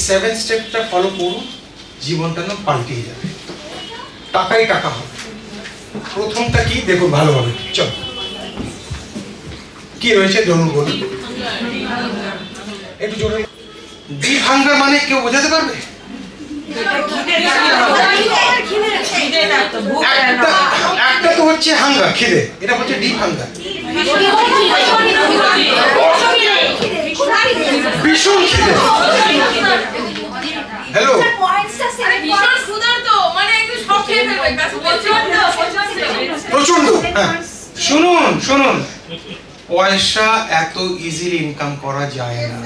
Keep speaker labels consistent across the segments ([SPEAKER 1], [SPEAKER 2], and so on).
[SPEAKER 1] 7 স্টেপটা ফলো করুন, জীবনটা না পাল্টে যাবে, টাকাই টাকা হবে। প্রথমটা কি দেখুন ভালোভাবে, চল কি রয়েছে ধরুন বলুন একটু জোরে। ডিপ হাঙ্গার মানে কেউ বোঝাতে পারবে? একটা তো হচ্ছে হাঙ্গার, খিদে, এটা হচ্ছে ডিপ হাঙ্গার, ভীষণ খিদে। হ্যালো, প্রচন্ড। হ্যাঁ শুনুন শুনুন, পয়সা এত ইজিলি ইনকাম করা যায় না,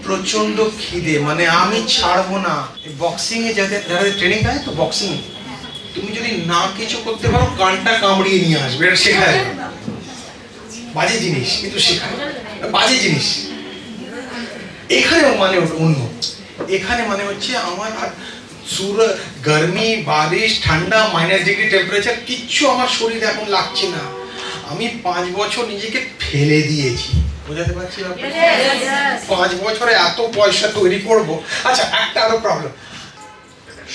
[SPEAKER 1] প্রচন্ড খিদে, মানে আমি ছাড়বো না। বক্সিং এ যাদের ট্রেনিং দেয় তো, বক্সিং তুমি যদি না কিছু করতে পারো কানটা কামড়িয়ে নিয়ে আসবে, এটা শেখায়। বাজে জিনিস কিন্তু শেখায়, বাজে জিনিস। এখানে মানে অন্য, এখানে মানে হচ্ছে আমার আর গরমি, বারিশ, ঠান্ডা, -ডিগ্রি টেম্পারেচার কিচ্ছু আমার শরীরে এখন লাগছে না। আমি 5 বছর নিজেকে ফেলে দিয়েছি, বোঝাতে পারছি না? 5 বছরে এত পয়সা তৈরি করব। আচ্ছা একটা আরো প্রবলেম,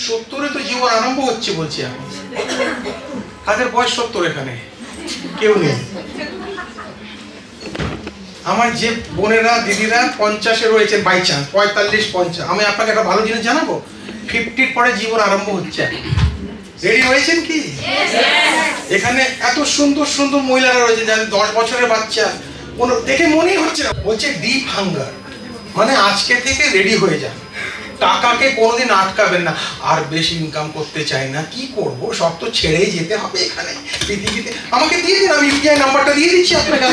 [SPEAKER 1] 70-এ তো জীবন আরম্ভ হচ্ছে বলছি এখন। কাদের বয়স 70 এখানে? কেউ নেই। আমার যে বোনেরা দিদিরা 50-এ রয়েছেন বাই চান্স, 45-50, আমি আপনাকে একটা ভালো জিনিস জানাবো, 50-এর পরে জীবন আরম্ভ হচ্ছে। রেডি হয়েছেন কি? এখানে এত সুন্দর সুন্দর মহিলারা রয়েছে যাদের 10 বছরের বাচ্চা, কোনো দেখে মনেই হচ্ছে না। বলছে ডিপ হাঙ্গার মানে আজকে থেকে রেডি হয়ে যান, টাকাকে কোনোদিন আটকাবেন না। আর বেশি ইনকাম করতে চাই না, কি করব, সব তো ছেড়েই যেতে হবে এখানে পৃথিবীতে। আমাকে দিয়ে দিন, আমি ইউপিআই নাম্বারটা দিয়ে দিচ্ছি আপনাকে।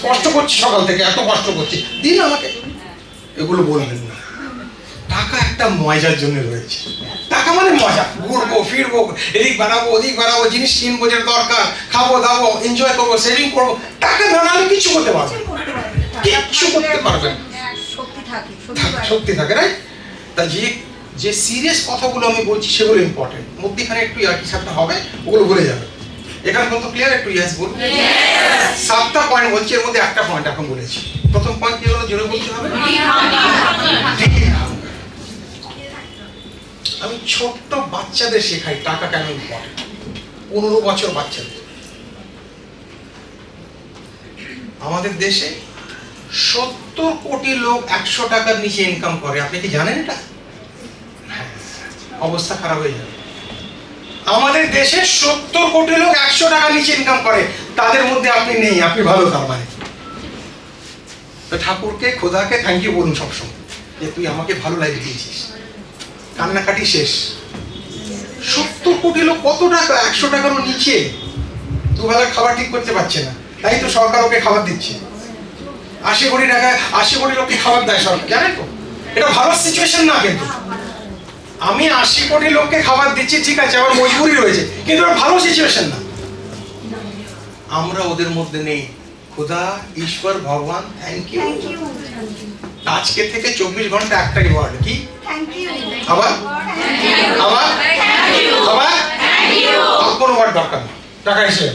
[SPEAKER 1] কষ্ট করছি সকাল থেকে, এত কষ্ট করছি, দিন আমাকে। এগুলো বলবেন না। টাকা একটা মজার জন্য রয়েছে, টাকা মানে মজা, ঘুরবো ফিরবো, এদিক বানাবো ওদিক বানাবো, জিনিস কিনবো যেটা দরকার, খাবো দাবো, এনজয় করবো, সেভিং করবো। টাকা না হলে কিছু করতে পারবেন, কিচ্ছু করতে পারবেন, শক্তি থাকে, রাইট? তা যে সিরিয়াস কথাগুলো আমি বলছি সেগুলো ইম্পর্টেন্ট, মধ্যখানে একটু হিসাবটা হবে, ওগুলো ভুলে যাবে। এখানে কত ক্লিয়ার? একটু ইয়েস বলুন। 7টা পয়েন্ট বলছি, এর মধ্যে একটা পয়েন্ট এখন বলেছি। প্রথম পয়েন্ট কি হলো, জোরে বলতে হবে। আমি ছোট্ট বাচ্চাদের শেখাই টাকা কেন ইম্পর্টেন্ট। 15 বছর বাচ্চাদের। আমাদের দেশে 70 কোটি লোক 100 টাকার নিচে ইনকাম করে, আপনি কি জানেন এটা? অবস্থা খারাপ হয়ে যাবে। আমাদের দেশে 70 কোটি লোক 100 টাকার নিচে ইনকাম করে, তাদের মধ্যে আপনি নেই, আপনি ভালো। তার মানে ঠাকুরকে, খোদাকে থ্যাংক ইউ বলুন সবসময়, যে তুই আমাকে ভালো লাইফ দিয়েছিস। কান্নাকাটি শেষ। 70 কোটি লোক কত টাকা, 100 টাকারও নিচে, দুবেলা খাবার ঠিক করতে পারছে না, তাই তো সরকার ওকে খাবার দিচ্ছে। 80 কোটি টাকা, 80 কোটি লোককে খাবার দেয় সরকার, জানেন তো? এটা ভালো সিচুয়েশন না, কিন্তু আমি 80 কোটি লোককে খাবার দিচ্ছি, ঠিক আছে, আমার মজবুরি রয়েছে, কিন্তু এটা ভালো সিচুয়েশন না। আমরা ওদের মধ্যে নেই। খোদা, ঈশ্বর, ভগবান থ্যাংক ইউ। আজকে থেকে 24 ঘন্টা একটাই ওয়ার্ড, কি? আবার আবার আবার, কোনো ওয়ার্ড দরকার নেই, টাকা এসে